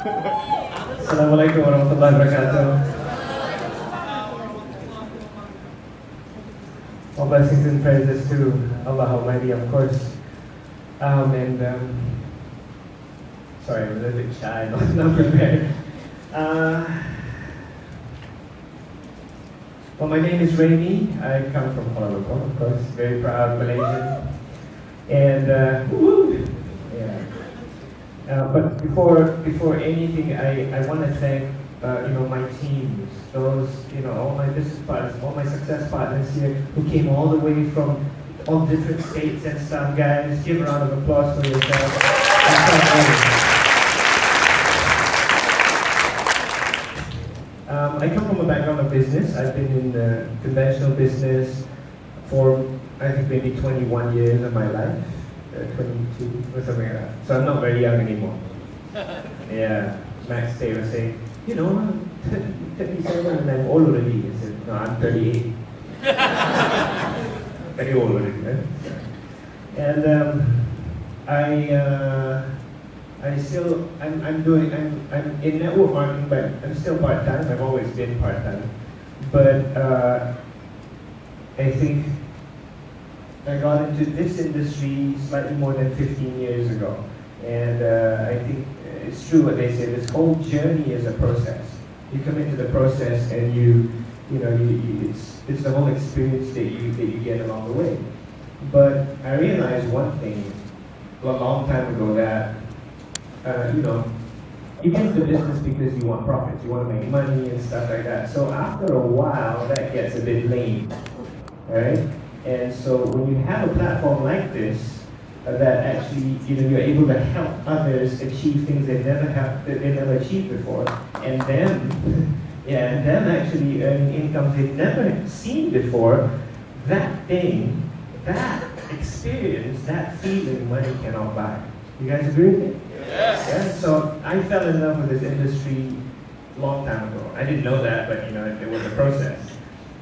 Assalamualaikum warahmatullahi wabarakatuh. All blessings and praises to Allah Almighty, of course. Sorry, I'm a little bit shy, not prepared. Well, my name is Raimi. I come from Kuala Lumpur, of course. Very proud Malaysian. And, but before anything, I want to thank, my teams, those, all my business partners, all my success partners here who came all the way from all different states and stuff. Guys, give a round of applause for yourselves. I come from a background of business. I've been in conventional business for, I think, maybe 21 years of my life. 22 or something like that. So I'm not very young anymore. Yeah, Max Tay was saying, I'm 37 and I'm old already. I said, no, I'm 38. Very old already, right? And I'm in network marketing, but I'm still part-time. I've always been part-time. But I think I got into this industry slightly more than 15 years ago. And I think it's true what they say, this whole journey is a process. You come into the process and it's the whole experience that you get along the way. But I realized one thing a long time ago that, you get into business because you want profits, you want to make money and stuff like that. So after a while, that gets a bit lame, right? And so when you have a platform like this, that actually, you're able to help others achieve things they never achieved before, and them actually earning incomes they've never seen before, that thing, that experience, that feeling, money cannot buy. You guys agree with me? Yes. Yeah? So I fell in love with this industry a long time ago. I didn't know that, but it was a process.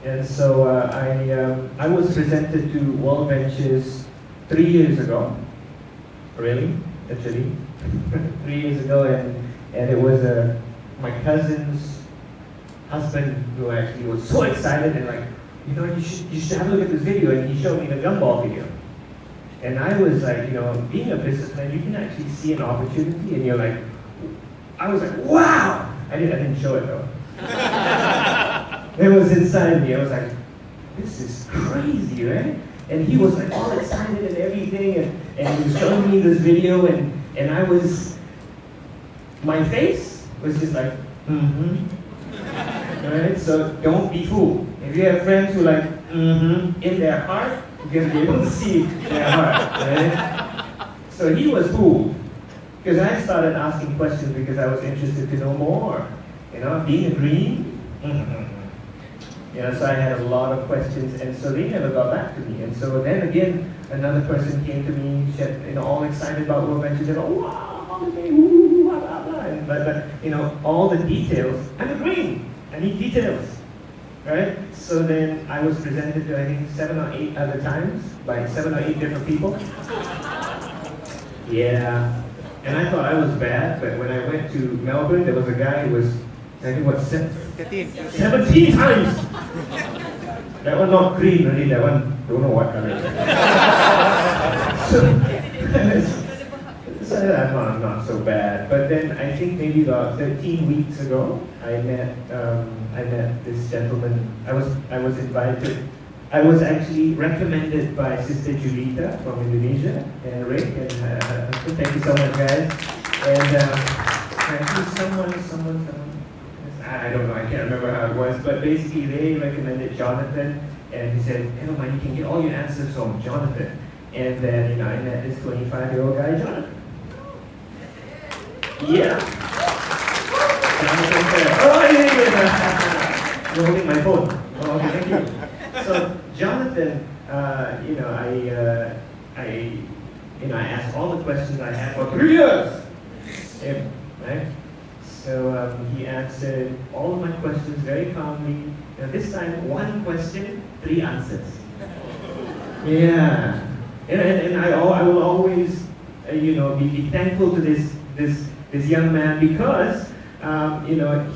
And so I was presented to WorldVentures 3 years ago. Really? Actually. 3 years ago, and it was my cousin's husband who actually was so excited and like, you should have a look at this video, and he showed me the gumball video. And I was like, being a businessman, you can actually see an opportunity, and I was like, wow! I didn't show it though. It was inside me. I was like, this is crazy, right? And he was like all excited and everything, and he was showing me this video, and my face was just like, Right? So don't be fooled. If you have friends who like, in their heart, you're going to be able to see their heart, right? So he was fooled. Because I started asking questions because I was interested to know more. Being a green, so I had a lot of questions, and so they never got back to me. And so then again, another person came to me, all excited about WorldVentures, and wow, holiday, woo, blah, blah, blah. But all the details, I'm a green, I need details, right? So then I was presented to, I think, 7 or 8 other times by 7 or 8 different people. Yeah, and I thought I was bad, but when I went to Melbourne, there was a guy who was, I think, 17 times! That one not green, really, that one, don't know what color. So I'm not so bad. But then I think maybe about 13 weeks ago, I met this gentleman. I was invited. I was actually recommended by Sister Julita from Indonesia and Rick, and thank you so much, guys. And actually someone. I don't know, I can't remember how it was, but basically they recommended Jonathan, and he said, you can get all your answers from Jonathan. And then, I met this 25-year-old guy, Jonathan. Yeah. Jonathan said, you're holding my phone. Oh, okay, thank you. So, Jonathan, I asked all the questions I had for 3 years. Him, right? So he answered all of my questions very calmly. This time, 1 question, 3 answers. Yeah. And I will always, be thankful to this this young man because you know,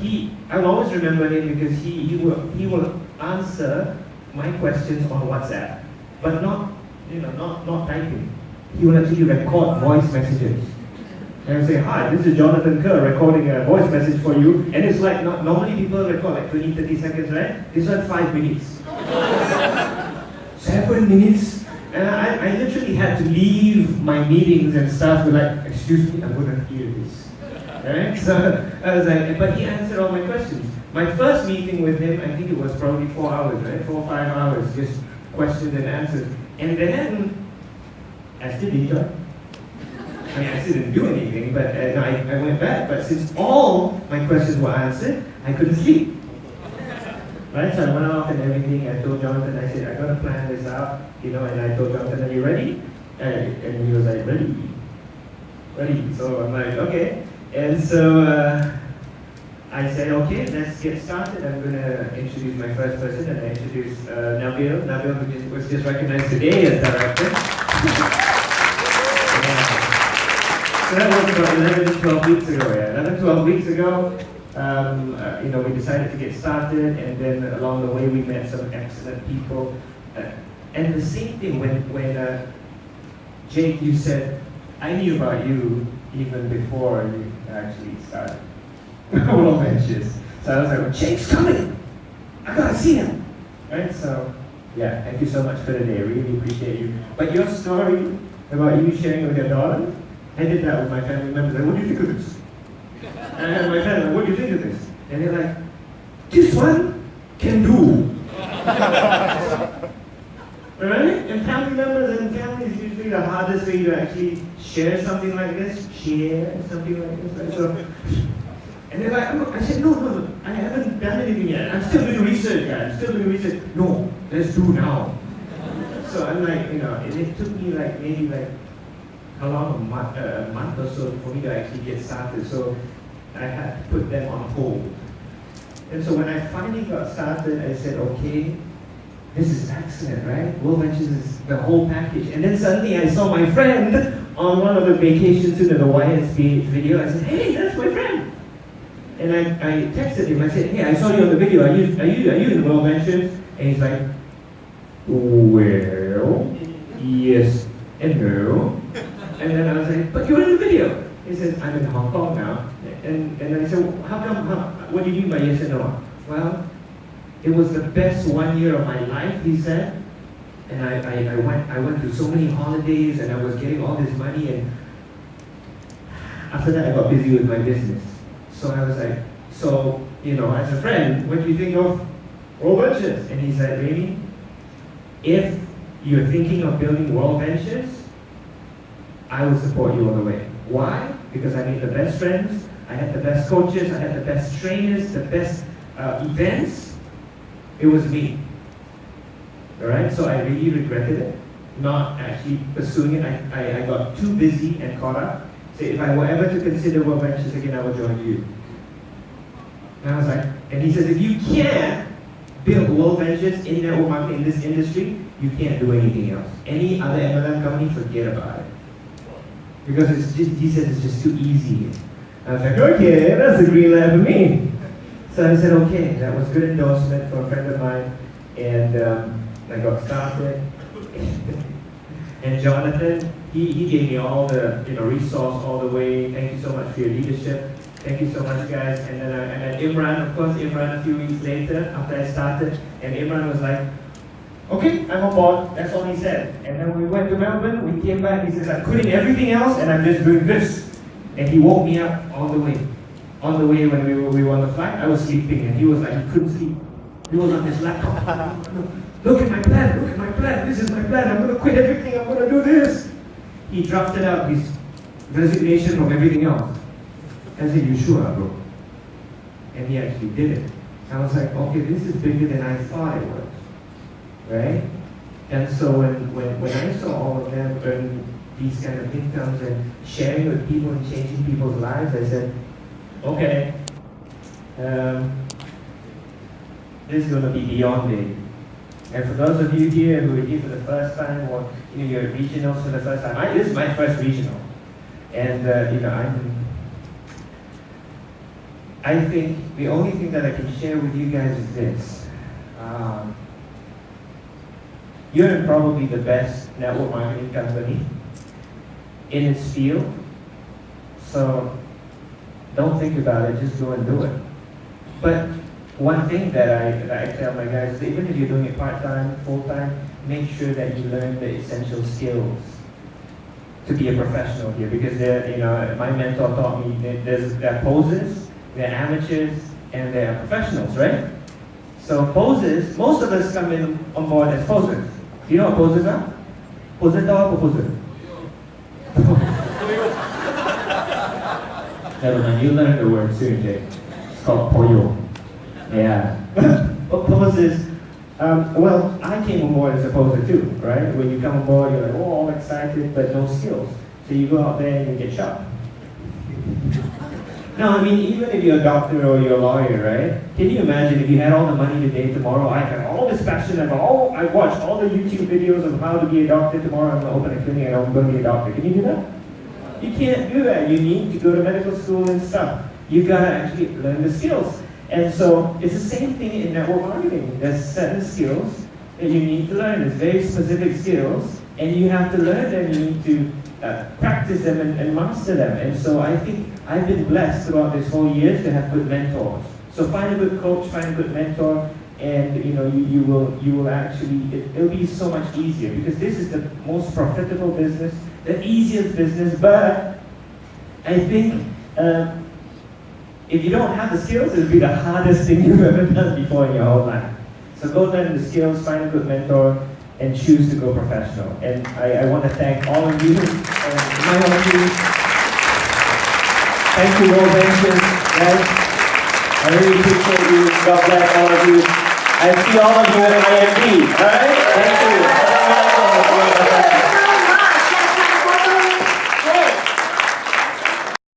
I'll always remember him because he will answer my questions on WhatsApp, but not, you know, not typing. He will actually record voice messages. And say, hi, this is Jonathan Kerr recording a voice message for you. And it's like, normally people record like 20, 30 seconds, right? This one 5 minutes. 7 minutes. And I literally had to leave my meetings and stuff with like, excuse me, I'm going to hear this. Right? So I was like, but he answered all my questions. My first meeting with him, I think it was probably 4 hours, right? 4 or 5 hours, just questions and answers. And then, I still did it. I mean, I still didn't do anything, but I went back. But since all my questions were answered, I couldn't sleep. Right? So I went off and everything. I told Jonathan, I said, I got to plan this out, you know. And I told Jonathan, are you ready? And he was like, ready. So I'm like, okay. And so I said, okay, let's get started. I'm going to introduce my first person, and I introduced Nabil. Nabil, who was just recognized today as director. So that was about 11, 12 weeks ago, yeah. 11, 12 weeks ago, you know, we decided to get started, and then along the way we met some excellent people. And the same thing when Jake, you said, I knew about you even before you actually started WorldVentures. So I was like, well, Jake's coming! I gotta see him! Right, so, yeah, thank you so much for today. I really appreciate you. But your story about you sharing with your daughter, I did that with my family members. Like, what do you think of this? And I had my family, like, what do you think of this? And they're like, this one can do. Right? And family members and families usually the hardest way to actually share something like this. Share something like this. Right? So, and they're like, I said, no, I haven't done anything yet. I'm still doing research, guys. I'm still doing research. No, let's do now. So I'm like, you know, it took me like maybe like how long, a month or so for me to actually get started. So I had to put them on hold. And so when I finally got started, I said, okay, this is excellent, right? WorldVentures is the whole package. And then suddenly I saw my friend on one of the vacations in the YSB video. I said, hey, that's my friend. And I texted him. I said, hey, I saw you on the video. Are you in WorldVentures? And he's like, well, yes and no. And then I was like, but you're in the video. He said, I'm in Hong Kong now. And then I said, well, how come, what do you mean by yes and no? Well, it was the best 1 year of my life, he said. And I went through so many holidays, and I was getting all this money, and after that I got busy with my business. So I was like, so, you know, as a friend, what do you think of WorldVentures? And he said, really? If you're thinking of building WorldVentures, I will support you all the way. Why? Because I made the best friends, I had the best coaches, I had the best trainers, the best events. It was me. Alright, so I really regretted it, not actually pursuing it. I got too busy and caught up. So if I were ever to consider WorldVentures again, I would join you. And I was like, and he says, if you can't build WorldVentures in network marketing in this industry, you can't do anything else. Any other MLM company, forget about it. Because it's just, he said it's just too easy. I was like, okay, that's a green light for me. So I said, okay, that was good endorsement for a friend of mine, and I got started. And Jonathan, he gave me all the resource all the way. Thank you so much for your leadership. Thank you so much, guys. And then Imran, of course, Imran a few weeks later after I started, and Imran was like, okay, I'm on board. That's all he said. And then we went to Melbourne, we came back, he says, I'm quitting everything else and I'm just doing this. And he woke me up all the way. On the way when we were on the flight, I was sleeping and he was like, he couldn't sleep. He was on his laptop. Look at my plan, this is my plan, I'm going to quit everything, I'm going to do this. He drafted out his resignation from everything else. I said, you sure, bro? And he actually did it. I was like, okay, this is bigger than I thought it was. Right? And so when I saw all of them earn these kind of incomes and sharing with people and changing people's lives, I said, okay, this is going to be beyond me. And for those of you here who are here for the first time, or you're regionals for the first time, this is my first regional. And I think the only thing that I can share with you guys is this. You're in probably the best network marketing company in its field. So don't think about it, just go and do it. But one thing that I tell my guys is even if you're doing it part-time, full-time, make sure that you learn the essential skills to be a professional here, because my mentor taught me that there are posers, there are amateurs, and there are professionals, right? So posers, most of us come in on board as posers. Do you know what posers are? Poser tahu apa poser? Never mind, you learn the word soon, Jay. It's called poyo. Yeah. But posers, well, I came on board as a poser too, right? When you come on board, you're like, oh, all excited, but no skills. So you go out there and you get shot. No, I mean, even if you're a doctor or you're a lawyer, right? Can you imagine if you had all the money today, tomorrow, I had all this passion, I watched all the YouTube videos of how to be a doctor, tomorrow I'm going to open a clinic and I'm going to be a doctor. Can you do that? You can't do that. You need to go to medical school and stuff. You've got to actually learn the skills. And so it's the same thing in network marketing. There's certain skills that you need to learn. There's very specific skills, and you have to learn them. You need to practice them and master them. And so I think I've been blessed throughout this whole year to have good mentors. So find a good coach, find a good mentor, and you will actually, it'll be so much easier, because this is the most profitable business, the easiest business. But I think if you don't have the skills, it'll be the hardest thing you've ever done before in your whole life. So go learn the skills, find a good mentor, and choose to go professional. And I want to thank all of you, my own team. Thank you, WorldVentures, guys. I really appreciate you. God bless all of you. I see all of you at IM